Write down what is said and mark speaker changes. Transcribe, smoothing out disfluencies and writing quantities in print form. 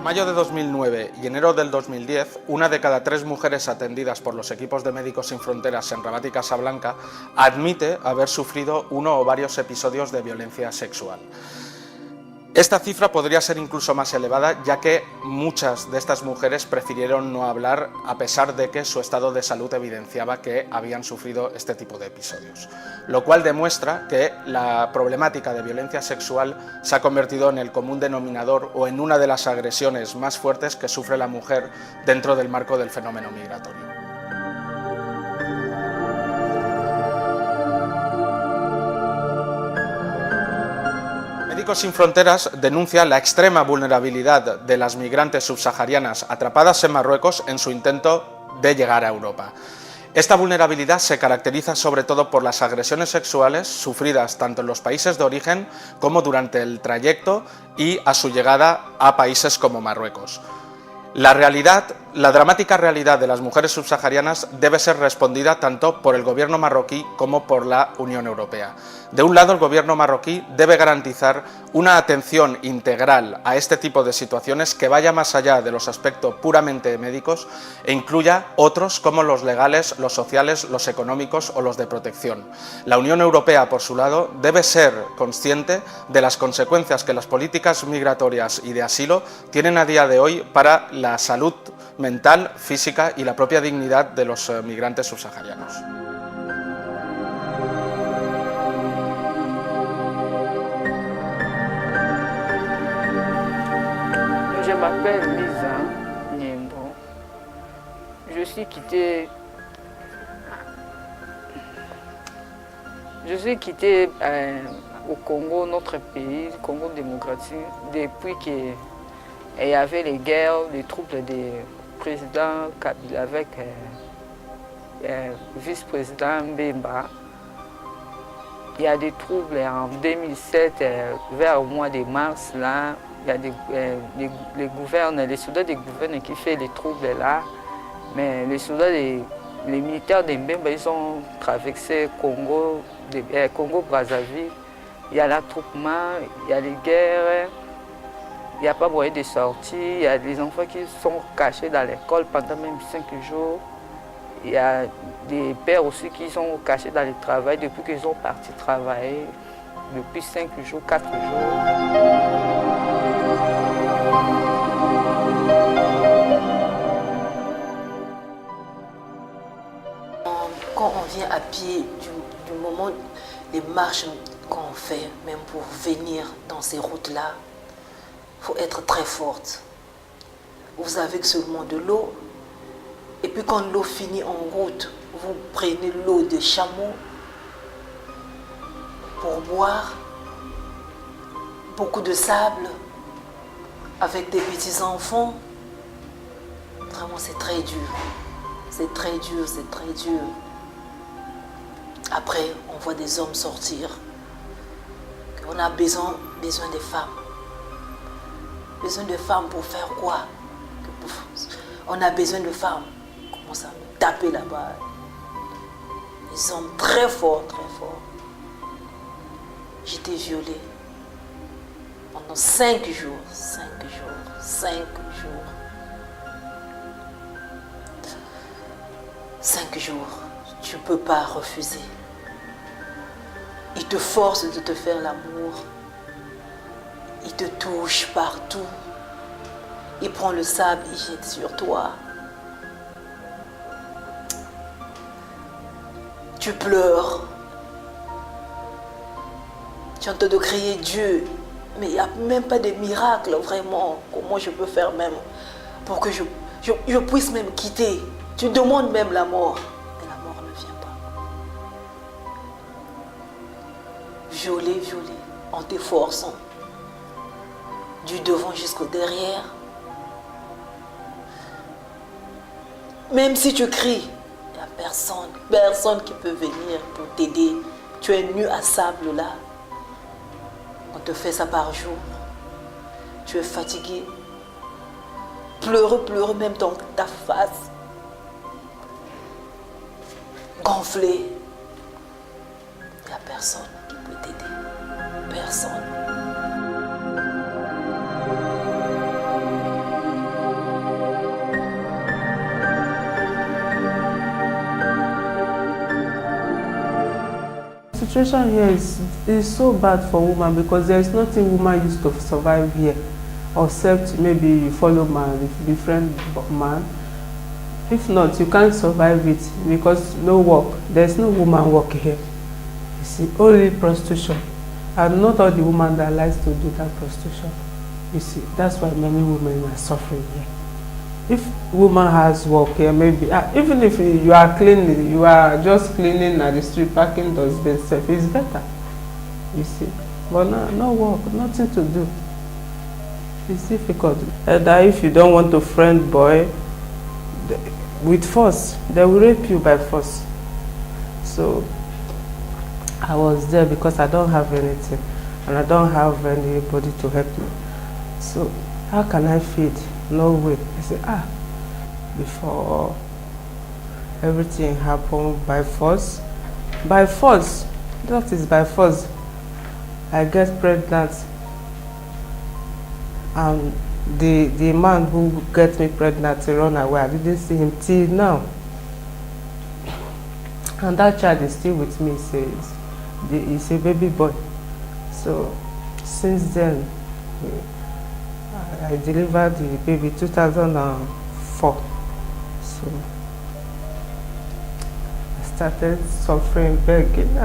Speaker 1: mayo de 2009 y enero del 2010, una de cada 3 mujeres atendidas por los equipos de Médicos Sin Fronteras en Rabat y Casablanca admite haber sufrido uno o varios episodios de violencia sexual. Esta cifra podría ser incluso más elevada, ya que muchas de estas mujeres prefirieron no hablar a pesar de que su estado de salud evidenciaba que habían sufrido este tipo de episodios, lo cual demuestra que la problemática de violencia sexual se ha convertido en el común denominador o en una de las agresiones más fuertes que sufre la mujer dentro del marco del fenómeno migratorio. Médicos Sin Fronteras denuncia la extrema vulnerabilidad de las migrantes subsaharianas atrapadas en Marruecos en su intento de llegar a Europa. Esta vulnerabilidad se caracteriza sobre todo por las agresiones sexuales sufridas tanto en los países de origen como durante el trayecto y a su llegada a países como Marruecos. La dramática realidad de las mujeres subsaharianas debe ser respondida tanto por el gobierno marroquí como por la Unión Europea. De un lado, el gobierno marroquí debe garantizar una atención integral a este tipo de situaciones que vaya más allá de los aspectos puramente médicos e incluya otros como los legales, los sociales, los económicos o los de protección. La Unión Europea, por su lado, debe ser consciente de las consecuencias que las políticas migratorias y de asilo tienen a día de hoy para la salud mental, física y la propia dignidad de los migrantes subsaharianos.
Speaker 2: Je m'appelle Lisa Niembo. Je suis quittée au Congo, notre pays, le Congo démocratique, depuis qu'il y avait les guerres, les troubles du président Kabila avec vice-président Mbemba. Il y a des troubles en 2007, vers le mois de mars, là, il y a les soldats des gouverneurs qui font les troubles là, mais les soldats, les militaires de Mbemba, ils ont traversé Congo-Brazzaville. Il y a l'attroupement, il y a les guerres, il n'y a pas moyen de sortir, il y a des enfants qui sont cachés dans l'école pendant même 5 jours. Il y a des pères aussi qui sont cachés dans le travail depuis qu'ils sont partis travailler, depuis 5 jours, 4 jours.
Speaker 3: Quand on vient à pied, du moment des marches qu'on fait, même pour venir dans ces routes-là, il faut être très forte. Vous avez seulement de l'eau, et puis quand l'eau finit en route, vous prenez l'eau de chameau pour boire, beaucoup de sable, avec des petits enfants. Vraiment, c'est très dur. C'est très dur, c'est très dur. Après, on voit des hommes sortir. On a besoin des femmes. Besoin de femmes pour faire quoi? On a besoin de femmes. On commence à me taper là-bas. Des hommes très forts, très forts. J'étais violée pendant 5 jours. 5 jours. 5 jours. 5 jours. Tu ne peux pas refuser. Il te force de te faire l'amour. Il te touche partout. Il prend le sable, il jette sur toi. Tu pleures. Tu entends de crier Dieu. Mais il n'y a même pas de miracle, vraiment. Comment je peux faire même pour que je puisse même quitter? Tu demandes même la mort. Mais la mort ne vient pas. Violé, en te forçant. Du devant jusqu'au derrière. Même si tu cries, il n'y a personne qui peut venir pour t'aider. Tu es nu à sable là. On te fait ça par jour. Tu es fatigué. Pleurer même dans ta face. Gonflé. Il n'y a personne qui peut t'aider. Personne.
Speaker 4: situation here is so bad for women because there is nothing woman used to survive here, except maybe you follow man, if you befriend man. If not, you can't survive it because no work. There's no woman work here. You see, only prostitution, and not all the women that likes to do that prostitution. You see, that's why many women are suffering here. If woman has work here, maybe even if you are cleaning, you are just cleaning at the street, parking dustbin stuff, it's better. You see, but no work, nothing to do. It's difficult. And if you don't want to friend boy with force, they will rape you by force. So I was there because I don't have anything, and I don't have anybody to help me. So how can I feed? No way. I said, before everything happened by force. By force, that is by force. I get pregnant, and the man who gets me pregnant run away. I didn't see him till now, and that child is still with me. He's a baby boy. So since then, I delivered the baby 2004. So I started suffering, begging.